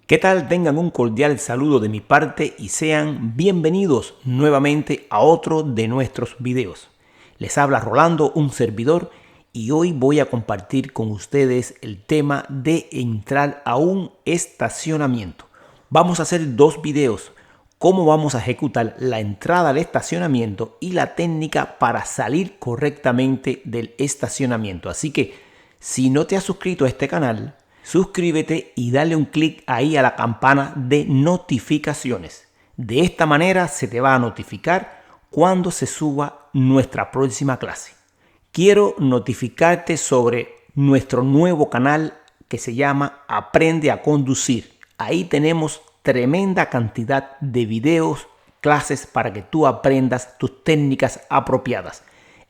¿Qué tal? Tengan un cordial saludo de mi parte y sean bienvenidos nuevamente a otro de nuestros videos. Les habla Rolando, un servidor, y hoy voy a compartir con ustedes el tema de entrar a un estacionamiento. Vamos a hacer dos videos: cómo vamos a ejecutar la entrada al estacionamiento y la técnica para salir correctamente del estacionamiento. Así que si no te has suscrito a este canal, suscríbete y dale un clic ahí a la campana de notificaciones. De esta manera se te va a notificar cuando se suba nuestra próxima clase. Quiero notificarte sobre nuestro nuevo canal que se llama Aprende a Conducir. Ahí tenemos tremenda cantidad de videos, clases para que tú aprendas tus técnicas apropiadas.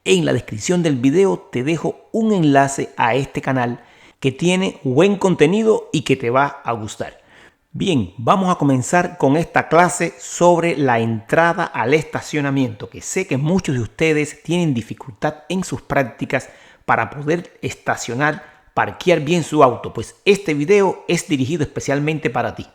En la descripción del video te dejo un enlace a este canal que tiene buen contenido y que te va a gustar. Bien, vamos a comenzar con esta clase sobre la entrada al estacionamiento, que sé que muchos de ustedes tienen dificultad en sus prácticas para poder estacionar, parquear bien su auto, pues este video es dirigido especialmente para ti.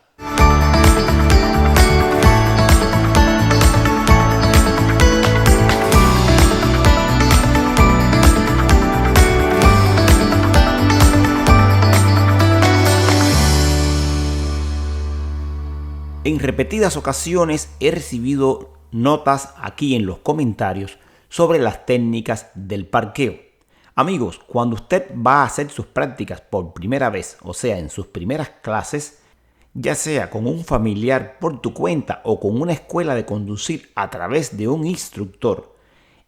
En repetidas ocasiones he recibido notas aquí en los comentarios sobre las técnicas del parqueo. Amigos, cuando usted va a hacer sus prácticas por primera vez, o sea, en sus primeras clases, ya sea con un familiar por tu cuenta o con una escuela de conducir a través de un instructor,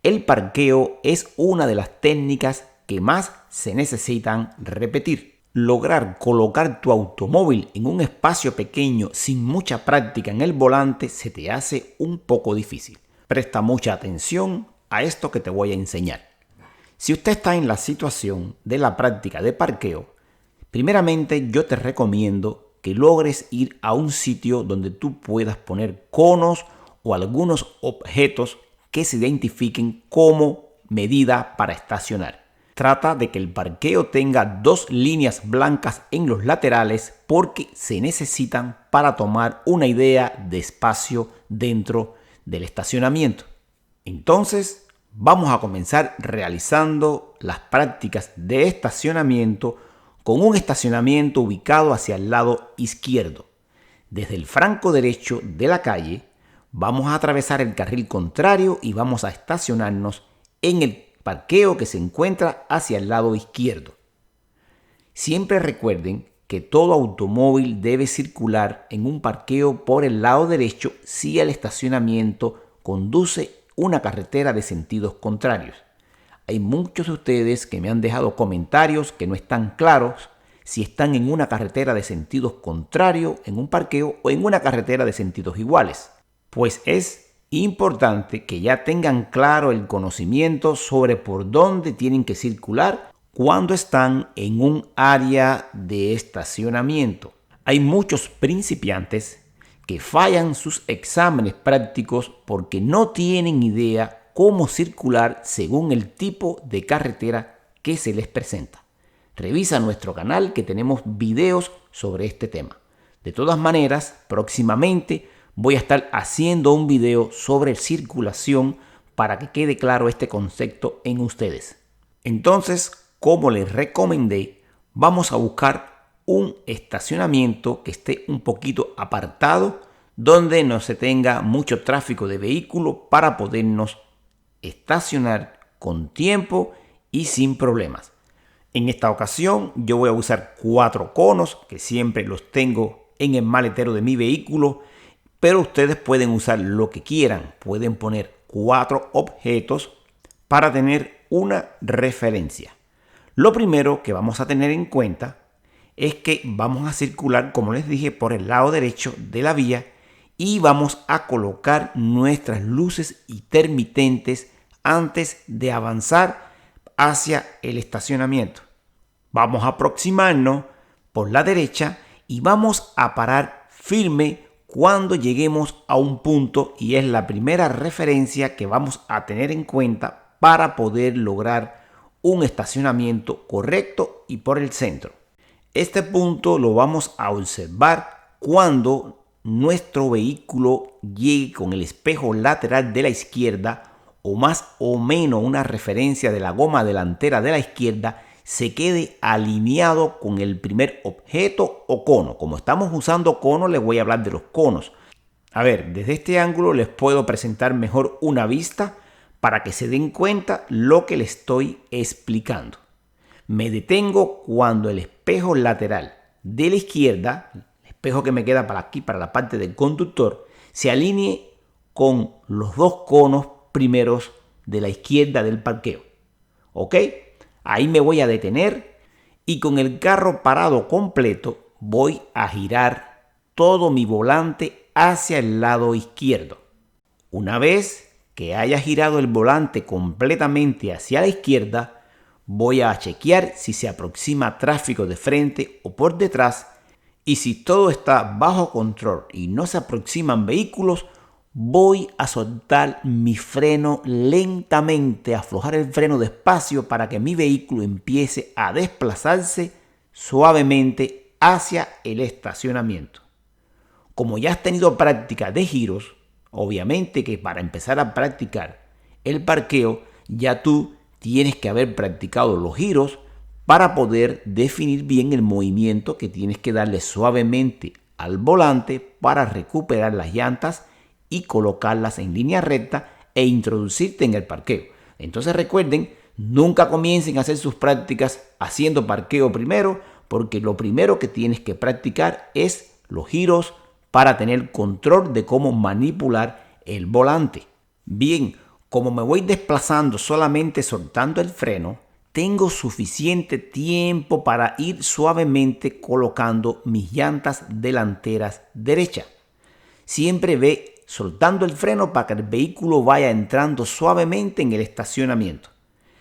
el parqueo es una de las técnicas que más se necesitan repetir. Lograr colocar tu automóvil en un espacio pequeño sin mucha práctica en el volante se te hace un poco difícil. Presta mucha atención a esto que te voy a enseñar. Si usted está en la situación de la práctica de parqueo, primeramente yo te recomiendo que logres ir a un sitio donde tú puedas poner conos o algunos objetos que se identifiquen como medida para estacionar. Trata de que el parqueo tenga dos líneas blancas en los laterales porque se necesitan para tomar una idea de espacio dentro del estacionamiento. Entonces, vamos a comenzar realizando las prácticas de estacionamiento con un estacionamiento ubicado hacia el lado izquierdo. Desde el franco derecho de la calle, vamos a atravesar el carril contrario y vamos a estacionarnos en el parqueo que se encuentra hacia el lado izquierdo. Siempre recuerden que todo automóvil debe circular en un parqueo por el lado derecho si el estacionamiento conduce una carretera de sentidos contrarios. Hay muchos de ustedes que me han dejado comentarios que no están claros si están en una carretera de sentidos contrarios en un parqueo o en una carretera de sentidos iguales. Pues es importante que ya tengan claro el conocimiento sobre por dónde tienen que circular cuando están en un área de estacionamiento. Hay muchos principiantes que fallan sus exámenes prácticos porque no tienen idea cómo circular según el tipo de carretera que se les presenta. Revisa nuestro canal que tenemos videos sobre este tema. De todas maneras, próximamente voy a estar haciendo un video sobre circulación para que quede claro este concepto en ustedes. Entonces, como les recomendé, vamos a buscar un estacionamiento que esté un poquito apartado, donde no se tenga mucho tráfico de vehículos para podernos estacionar con tiempo y sin problemas. En esta ocasión yo voy a usar 4 conos que siempre los tengo en el maletero de mi vehículo, pero ustedes pueden usar lo que quieran. Pueden poner 4 objetos para tener una referencia. Lo primero que vamos a tener en cuenta es que vamos a circular, como les dije, por el lado derecho de la vía y vamos a colocar nuestras luces intermitentes antes de avanzar hacia el estacionamiento. Vamos a aproximarnos por la derecha y vamos a parar firme cuando lleguemos a un punto, y es la primera referencia que vamos a tener en cuenta para poder lograr un estacionamiento correcto y por el centro. Este punto lo vamos a observar cuando nuestro vehículo llegue con el espejo lateral de la izquierda o más o menos una referencia de la goma delantera de la izquierda se quede alineado con el primer objeto o cono. Como estamos usando conos, les voy a hablar de los conos. A ver, desde este ángulo les puedo presentar mejor una vista para que se den cuenta lo que les estoy explicando. Me detengo cuando el espejo lateral de la izquierda, el espejo que me queda para aquí, para la parte del conductor, se alinee con los dos conos primeros de la izquierda del parqueo. ¿Ok? Ahí me voy a detener y con el carro parado completo voy a girar todo mi volante hacia el lado izquierdo. Una vez que haya girado el volante completamente hacia la izquierda, voy a chequear si se aproxima tráfico de frente o por detrás, y si todo está bajo control y no se aproximan vehículos, voy a soltar mi freno lentamente, aflojar el freno despacio para que mi vehículo empiece a desplazarse suavemente hacia el estacionamiento. Como ya has tenido práctica de giros, obviamente que para empezar a practicar el parqueo ya tú tienes que haber practicado los giros para poder definir bien el movimiento que tienes que darle suavemente al volante para recuperar las llantas y colocarlas en línea recta e introducirte en el parqueo. Entonces recuerden, nunca comiencen a hacer sus prácticas haciendo parqueo primero, porque lo primero que tienes que practicar es los giros para tener control de cómo manipular el volante. Bien, como me voy desplazando solamente soltando el freno, tengo suficiente tiempo para ir suavemente colocando mis llantas delanteras derechas. Siempre ve soltando el freno para que el vehículo vaya entrando suavemente en el estacionamiento.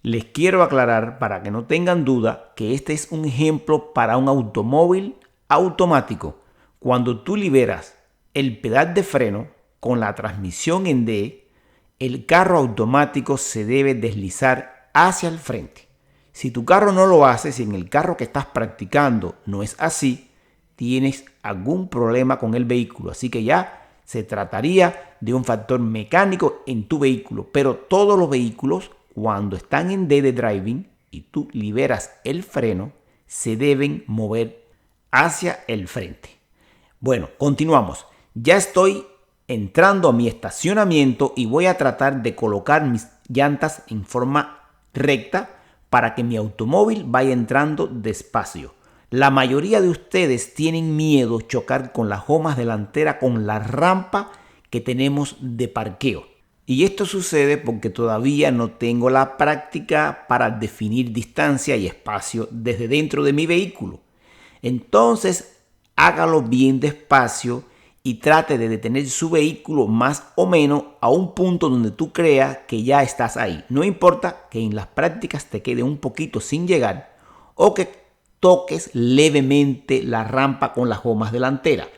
Les quiero aclarar para que no tengan duda que este es un ejemplo para un automóvil automático. Cuando tú liberas el pedal de freno con la transmisión en D, el carro automático se debe deslizar hacia el frente. Si tu carro no lo hace, si en el carro que estás practicando no es así, tienes algún problema con el vehículo. Así que ya se trataría de un factor mecánico en tu vehículo, pero todos los vehículos, cuando están en D de driving y tú liberas el freno, se deben mover hacia el frente. Bueno, continuamos. Ya estoy entrando a mi estacionamiento y voy a tratar de colocar mis llantas en forma recta para que mi automóvil vaya entrando despacio. La mayoría de ustedes tienen miedo chocar con las gomas delanteras con la rampa que tenemos de parqueo. Y esto sucede porque todavía no tengo la práctica para definir distancia y espacio desde dentro de mi vehículo. Entonces, hágalo bien despacio y trate de detener su vehículo más o menos a un punto donde tú creas que ya estás ahí. No importa que en las prácticas te quede un poquito sin llegar o que toques levemente la rampa con las gomas delanteras.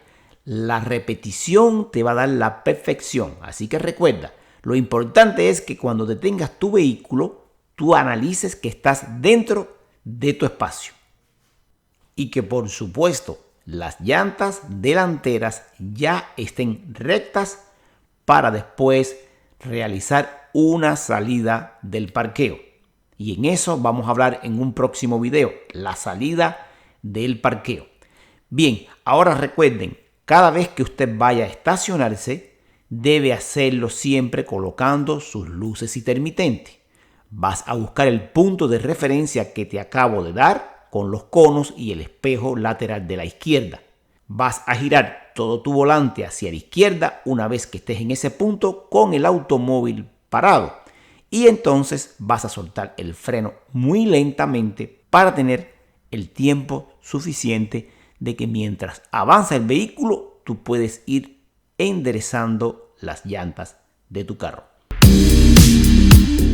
La repetición te va a dar la perfección. Así que recuerda, lo importante es que cuando detengas tu vehículo, tú analices que estás dentro de tu espacio. Y que por supuesto, las llantas delanteras ya estén rectas para después realizar una salida del parqueo. Y en eso vamos a hablar en un próximo video, la salida del parqueo. Bien, ahora recuerden, cada vez que usted vaya a estacionarse, debe hacerlo siempre colocando sus luces intermitentes. Vas a buscar el punto de referencia que te acabo de dar con los conos y el espejo lateral de la izquierda. Vas a girar todo tu volante hacia la izquierda una vez que estés en ese punto con el automóvil parado. Y entonces vas a soltar el freno muy lentamente para tener el tiempo suficiente de que mientras avanza el vehículo, tú puedes ir enderezando las llantas de tu carro.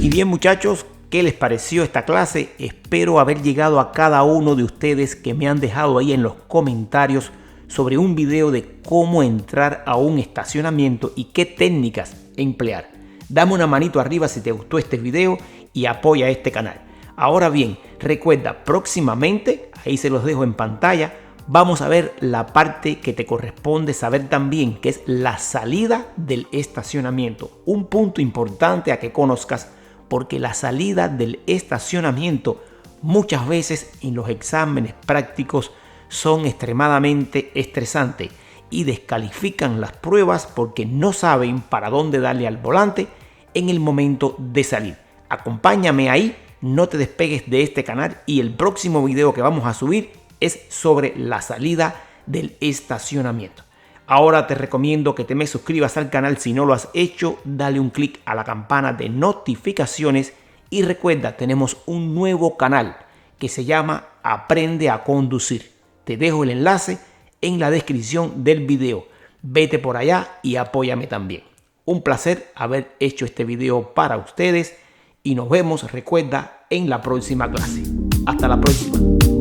Y bien, muchachos, ¿qué les pareció esta clase? Espero haber llegado a cada uno de ustedes que me han dejado ahí en los comentarios sobre un video de cómo entrar a un estacionamiento y qué técnicas emplear. Dame una manito arriba si te gustó este video y apoya a este canal. Ahora bien, recuerda, próximamente, ahí se los dejo en pantalla, vamos a ver la parte que te corresponde saber también, que es la salida del estacionamiento. Un punto importante a que conozcas, porque la salida del estacionamiento muchas veces en los exámenes prácticos son extremadamente estresantes y descalifican las pruebas porque no saben para dónde darle al volante en el momento de salir. Acompáñame ahí, no te despegues de este canal y el próximo video que vamos a subir es sobre la salida del estacionamiento. Ahora te recomiendo que te me suscribas al canal si no lo has hecho, dale un clic a la campana de notificaciones y recuerda, tenemos un nuevo canal que se llama Aprende a Conducir. Te dejo el enlace en la descripción del video. Vete por allá y apóyame también. Un placer haber hecho este video para ustedes y nos vemos, recuerda, en la próxima clase. Hasta la próxima.